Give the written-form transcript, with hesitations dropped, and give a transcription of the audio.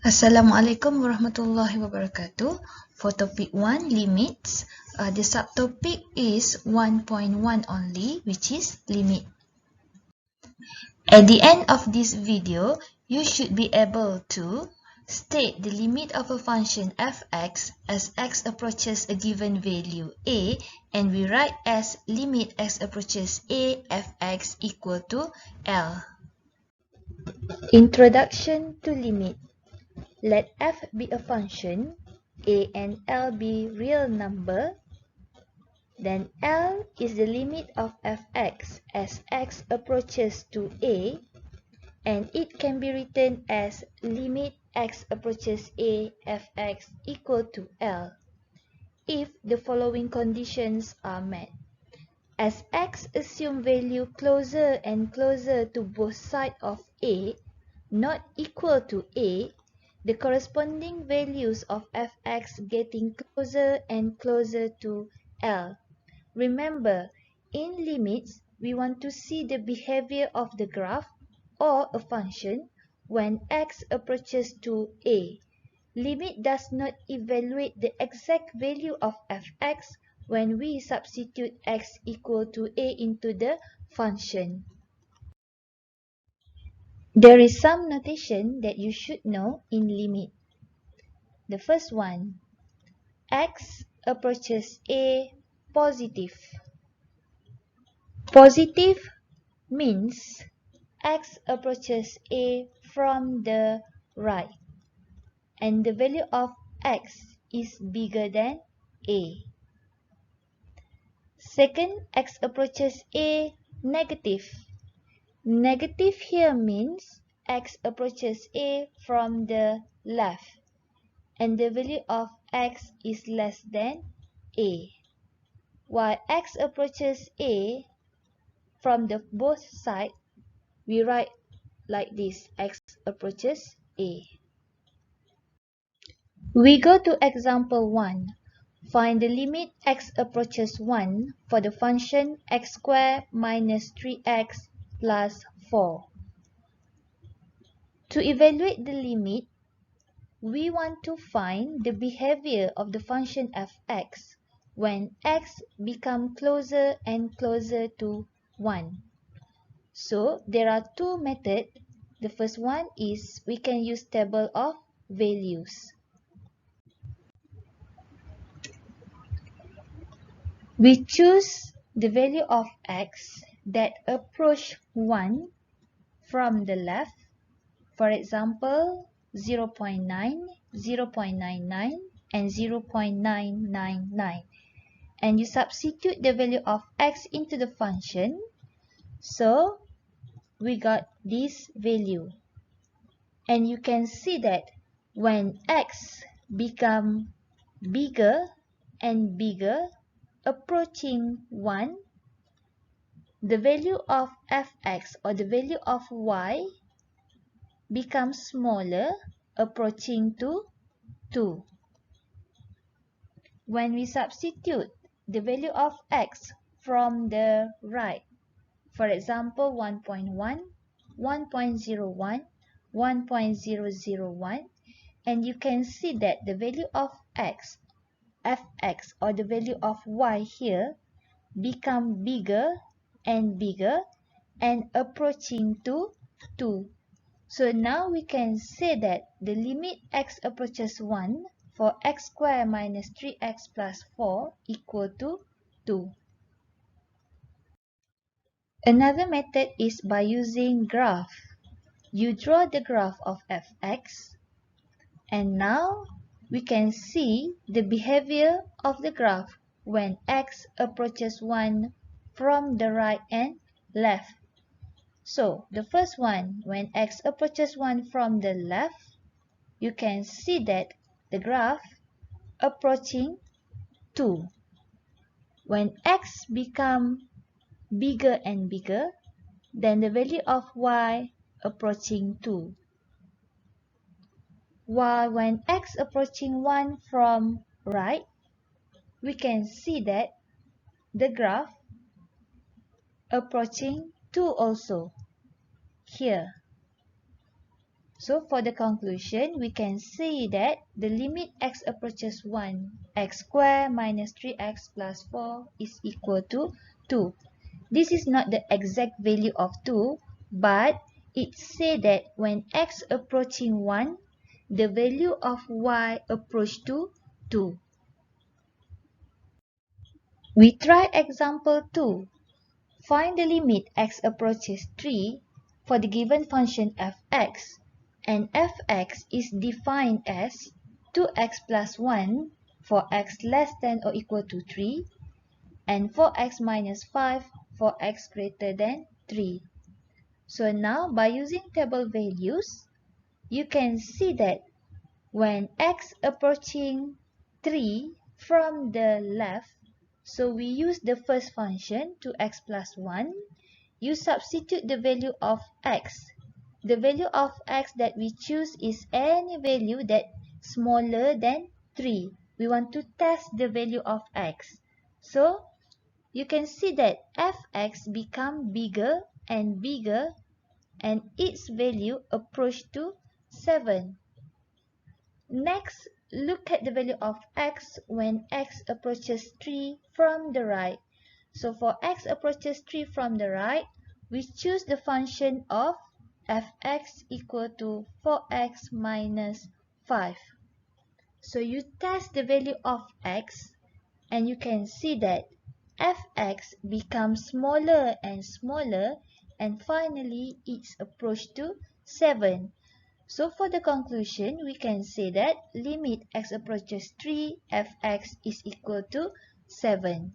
Assalamualaikum warahmatullahi wabarakatuh. For topic 1, limits, the subtopic is 1.1 only, which is limit. At the end of this video, you should be able to state the limit of a function f(x) as x approaches a given value a, and we write as limit x approaches a f(x) equal to L. Introduction to limit. Let f be a function, a and L be real number, then L is the limit of fx as x approaches to a, and it can be written as limit x approaches a fx equal to L if the following conditions are met. As x assume value closer and closer to both sides of a, not equal to a, the corresponding values of fx getting closer and closer to L. Remember, in limits, we want to see the behavior of the graph or a function when x approaches to a. Limit does not evaluate the exact value of fx when we substitute x equal to a into the function. There is some notation that you should know in limit. The first one, x approaches a positive. Positive means x approaches a from the right, and the value of x is bigger than a. Second, x approaches a negative. Negative here means x approaches a from the left, and the value of x is less than a. While x approaches a from the both sides, we write like this, x approaches a. We go to example 1. Find the limit x approaches 1 for the function x squared minus 3x plus 4. To evaluate the limit, we want to find the behavior of the function fx when x becomes closer and closer to 1. So, there are two methods. The first one is we can use table of values. We choose the value of x that approach 1 from the left. For example, 0.9, 0.99, and 0.999. And you substitute the value of x into the function. So, we got this value. And you can see that when x become bigger and bigger, approaching 1, the value of fx or the value of y becomes smaller, approaching to 2. When we substitute the value of x from the right, for example 1.1, 1.01, 1.001, and you can see that the value of x, fx, or the value of y here become bigger and bigger and approaching to 2. So now we can say that the limit x approaches 1 for x squared minus 3x plus 4 equal to 2. Another method is by using graph. You draw the graph of fx, and now we can see the behavior of the graph when x approaches 1 from the right and left. So, the first one, when x approaches 1 from the left, you can see that the graph approaching 2. When x become bigger and bigger, then the value of y approaching 2. While when x approaching 1 from right, we can see that the graph approaching 2 also here. So for the conclusion, we can see that the limit x approaches 1, x squared minus 3x plus 4 is equal to 2. This is not the exact value of 2, but it says that when x approaching 1, the value of y approach to 2. We try example 2. Find the limit x approaches 3 for the given function f(x), and f(x) is defined as 2x plus 1 for x less than or equal to 3, and 4x minus 5 for x greater than 3. So now by using table values, you can see that when x approaching 3 from the left, so we use the first function 2x plus 1. You substitute the value of x. The value of x that we choose is any value that smaller than 3. We want to test the value of x. So you can see that fx become bigger and bigger and its value approach to 7. Next, look at the value of x when x approaches 3 from the right. So for x approaches 3 from the right, we choose the function of fx equal to 4x minus 5. So you test the value of x and you can see that fx becomes smaller and smaller and finally its approach to 7. So for the conclusion, we can say that limit x approaches 3, fx is equal to 7.